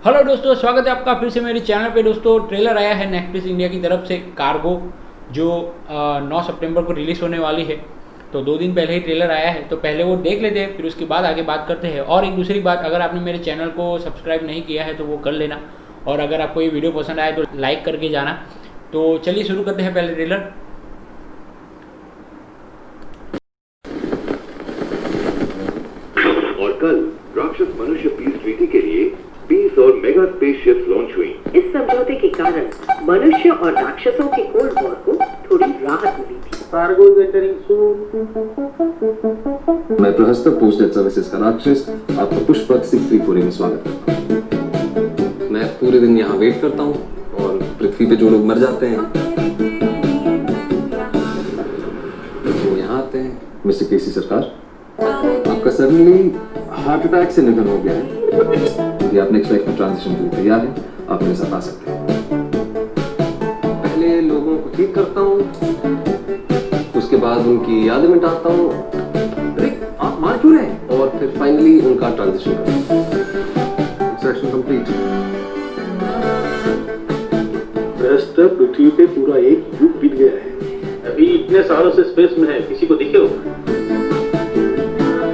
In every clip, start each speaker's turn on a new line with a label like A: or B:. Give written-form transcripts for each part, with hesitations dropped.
A: Hello दोस्तों, स्वागत है आपका फिर से मेरे चैनल पे। दोस्तों, ट्रेलर आया है नेटफ्लिक्स इंडिया की तरफ से कार्गो, जो 9 सितंबर को रिलीज़ होने वाली है। तो 2 दिन पहले ही ट्रेलर आया है, तो पहले वो देख लेते हैं, फिर उसके बाद आगे बात करते हैं। और एक दूसरी बात, अगर आपने मेरे चैनल को सब्सक्राइब नहीं किया है तो वो कर लेना, और अगर आपको ये वीडियो पसंद आए तो लाइक करके जाना। तो चलिए शुरू करते हैं पहले ट्रेलर।
B: और कल राक्षस मनुष्य पीस ट्रीटी के लिए 20 और मेगा स्पेसशिप्स लॉन्च हुई।
C: इस समझौते के कारण मनुष्य और राक्षसों के कोल्ड वॉर को थोड़ी राहत मिली थी।
D: Cargo is entering soon.
E: मैं प्रहस्त पोस्ट डेट सर्विसेज का राक्षस आपका पुष्पक 634 में स्वागत करता हूँ। मैं पूरे दिन यहाँ वेट करता हूँ और पृथ्वी पे जो लोग मर जाते हैं वो यहाँ आते हैं। मिस्टर केसी सरकार, आपका सडनली हार्ट अटैक से निधन हो गया है। यदि आप नेक्स्ट लाइफ में ट्रांजिशन के लिए तैयार हैं, आप मेरे साथ आ सकते हैं। पहले लोगों को ठीक करता हूँ, उसके बाद उनकी यादें मिटाता हूँ। अरे आप मार क्यों रहे? और फिर फाइनली उनका ट्रांजिशन करता हूँ। Extraction complete.
D: प्रहस्त पृथ्वी पे पूरा एक युग बीत गया है। अभी इतने सालों से स्पेस में है, किसी को दिखे हो?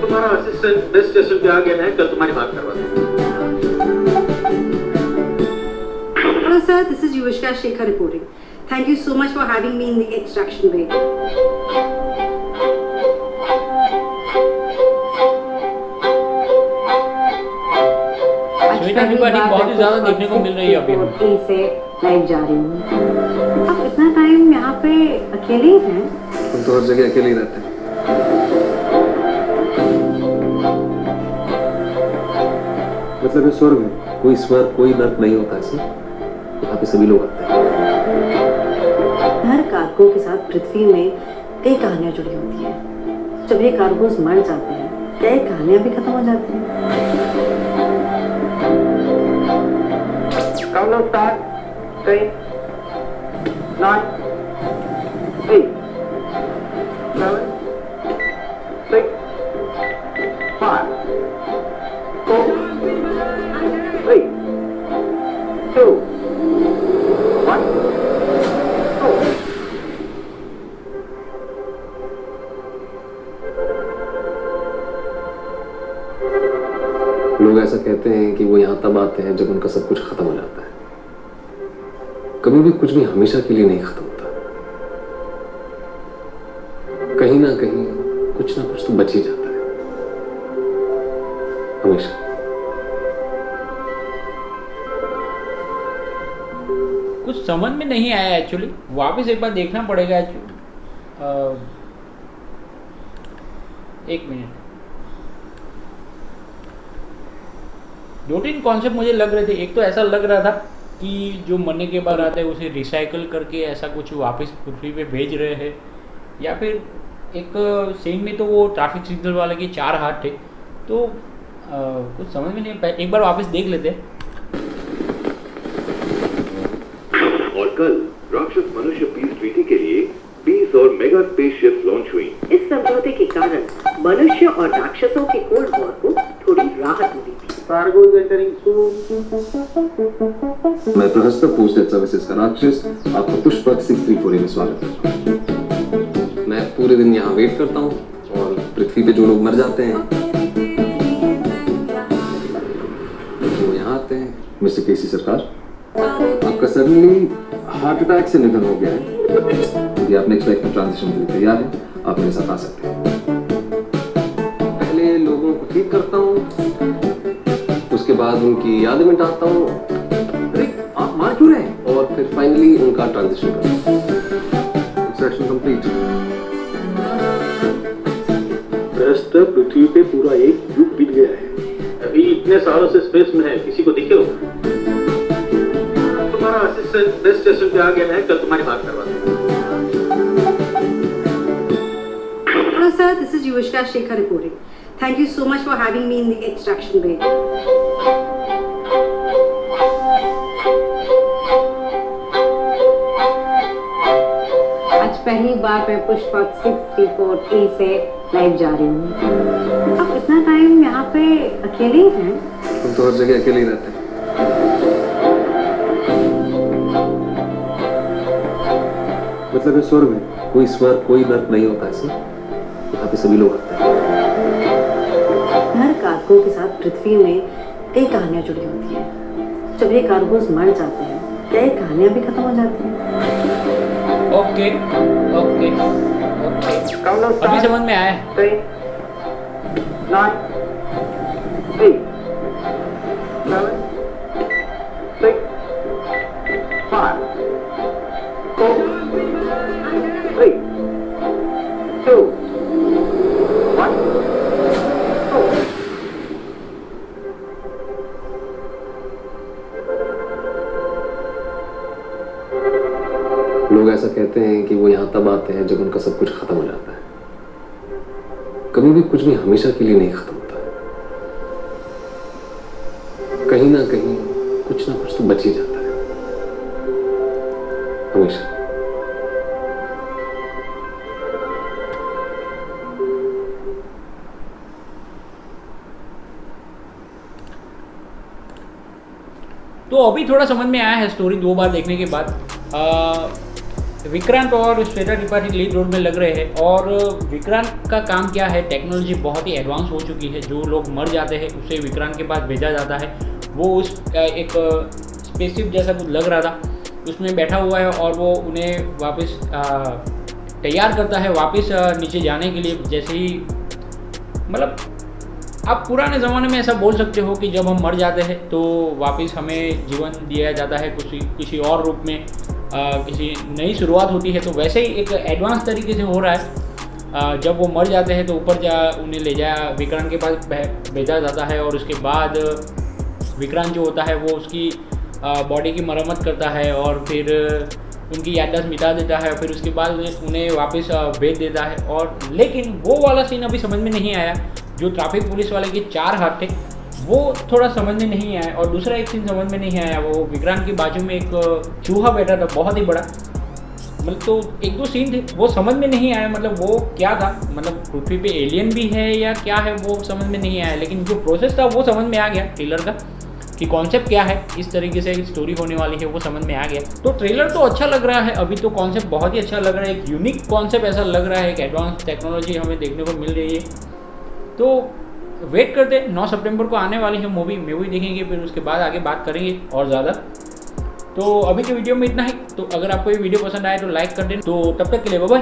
D: तुम्हारा असिस्टेंट बेस्ट स्टेशन पे आ गया है, कल तुम्हारी बात करवा दूँ।
C: Hello sir, this is Yushka Shekhar reporting. Thank you so much for having me in the extraction bay.
A: Sweet everybody बहुत ही ज़्यादा देखने को मिल रही है अभी।
C: मैं से लाइव जा रही हूँ। आप इतना टाइम यहाँ पे अकेले ही हैं?
E: हम तो हर जगह अकेले ही रहते हैं। मतलब ये स्वर्ग है, कोई स्वर्ग कोई नर्क नहीं होता ऐसे। यहाँ पे सभी लोग आते हैं।
C: हर कार्गो के साथ पृथ्वी में कई कहानियां जुड़ी होती हैं। जब ये कार्गोस मर जाते हैं, क्या ये कहानियां भी खत्म हो जाती हैं?
D: Countdown start. 10, 9, 8, 7, 6, 5, 4, 3, 2, 1, go.
E: लोग ऐसा कहते हैं कि वो यहाँ तब आते हैं जब उनका सब कुछ खत्म हो जाता है। कभी भी कुछ भी हमेशा के लिए नहीं खत्म होता। कहीं ना कहीं कुछ ना कुछ तो बच ही जाता है, हमेशा।
A: कुछ समझ में नहीं आया एक्चुअली, वापस एक बार देखना पड़ेगा। एक मिनट। 2-3 कॉन्सेप्ट मुझे लग रहे थे। एक तो ऐसा लग रहा था कि जो मरने के बाद आता है उसे रिसाइकल करके ऐसा कुछ वापस पृथ्वी पे भेज रहे हैं, या फिर एक सीन में तो वो ट्रैफिक सिग्नल वाले के 4 हाथ थे। तो कुछ समझ में नहीं। एक बार वापस देख लेते हैं।
B: और कल राक्षस मनुष्य पीस ट्रीटी के लिए 20 और मेगा स्पेसशिप्स लॉन्च हुई।
C: इस समझौते के कारण मनुष्य और राक्षसों के कोल्ड वॉर को थोड़ी राहत मिली थी।
D: Cargo is entering soon.
E: मैं प्रहस्त पोस्ट डेट सर्विसेज का राक्षस आपका पुष्पक 634 में स्वागत करता हूँ। मैं पूरे दिन यहाँ वेट करता हूँ और पृथ्वी पे जो लोग मर जाते हैं वो यहाँ आते हैं। मिस्टर केसी सरकार, आपका सडनली हार्ट अटैक से निधन हो गया है। यदि आप नेक्स्ट लाइफ में ट्रांजिशन के लिए तैयार हैं, आप मेरे साथ आ सकते हैं। पहले लोगों को ठीक करता हूँ, उसके बाद उनकी यादें मिटाता हूँ। अरे आप मार क्यों रहे? और फिर फाइनली उनका ट्रांजिशन करता हूँ। Extraction complete.
D: प्रहस्त पृथ्वी पे पूरा एक युग बीत गया है। अभी इतने सालों से स्पेस में है, किसी को दिखे हो? तुम्हारा असिस्टेंट बेस्ट स्टेशन पे आ गया है, कल तुम्हारी बात करवा दूँ।
C: Hello sir, this is Yushka Shekhar reporting. Thank you so much for having me in the extraction bay. आज पहली बार मैं पुष्पक 634 से लाइव जा रही हूँ। आप इतना टाइम यहाँ पे अकेले ही हैं?
E: हम तो हर जगह अकेले ही रहते हैं।
D: मतलब है स्वर्ग है।
E: कोई स्वर्ग कोई नर्क नहीं होता है सर, यहाँ पे सभी लोग आते हैं।
C: हर कार्गो के साथ पृथ्वी में कई कहानियां जुड़ी होती हैं। जब ये कार्गोज मर जाते हैं, क्या ये कहानियां भी खत्म हो जाती हैं?
A: ओके ओके ओके, अभी समझ में आया है।
D: 9 8 7 6 5 4 3 2 1
E: लोग ऐसा कहते हैं कि वो यहाँ तब आते हैं जब उनका सब कुछ खत्म हो जाता है। कभी भी कुछ भी हमेशा के लिए नहीं खत्म होता है, कहीं ना कहीं कुछ ना कुछ तो बच ही जाता है हमेशा।
A: तो अभी थोड़ा समझ में आया है स्टोरी 2 बार देखने के बाद। विक्रांत और श्वेता त्रिपाठी लीड रोल में लग रहे हैं, और विक्रांत का काम क्या है, टेक्नोलॉजी बहुत ही एडवांस हो चुकी है। जो लोग मर जाते हैं उसे विक्रांत के पास भेजा जाता है। वो उस एक स्पेसशिप जैसा कुछ लग रहा था, उसमें बैठा हुआ है और वो उन्हें वापस तैयार करता है वापस नीचे जाने के लिए। जैसे ही मतलब आप पुराने ज़माने में ऐसा बोल सकते हो कि जब हम मर जाते हैं तो वापस हमें जीवन दिया जाता है किसी और रूप में, किसी नई शुरुआत होती है। तो वैसे ही एक एडवांस तरीके से हो रहा है। जब वो मर जाते हैं तो ऊपर उन्हें ले जाया विक्रांत के पास भेजा जाता है, और उसके बाद विक्रांत जो होता है वो उसकी बॉडी की मरम्मत करता है और फिर उनकी याददाश्त मिटा देता है। फिर उसके बाद उन्हें वापस भेज देता है। और लेकिन वो वाला सीन अभी समझ में नहीं आया, जो ट्रैफिक पुलिस वाले के 4 हाथ थे वो थोड़ा समझ में नहीं आया। और दूसरा एक सीन समझ में नहीं आया, वो विक्रांत के बाजू में एक चूहा बैठा था बहुत ही बड़ा। मतलब तो 1-2 सीन थे वो समझ में नहीं आया, मतलब वो क्या था, मतलब पृथ्वी पे एलियन भी है या क्या है वो समझ में नहीं आया। लेकिन जो प्रोसेस था वो समझ में आ गया ट्रेलर का, कि कॉन्सेप्ट क्या है, इस तरीके से स्टोरी होने वाली है वो समझ में आ गया। तो ट्रेलर तो अच्छा लग रहा है, अभी तो कॉन्सेप्ट बहुत ही अच्छा लग रहा है, एक यूनिक कॉन्सेप्ट ऐसा लग रहा है, एक एडवांस टेक्नोलॉजी हमें देखने को मिल रही है। तो वेट करते, 9 सितंबर को आने वाली है मूवी देखेंगे, फिर उसके बाद आगे बात करेंगे और ज़्यादा। तो अभी के वीडियो में इतना ही। तो अगर आपको ये वीडियो पसंद आए तो लाइक कर दें। तो तब तक के लिए बाय बाय।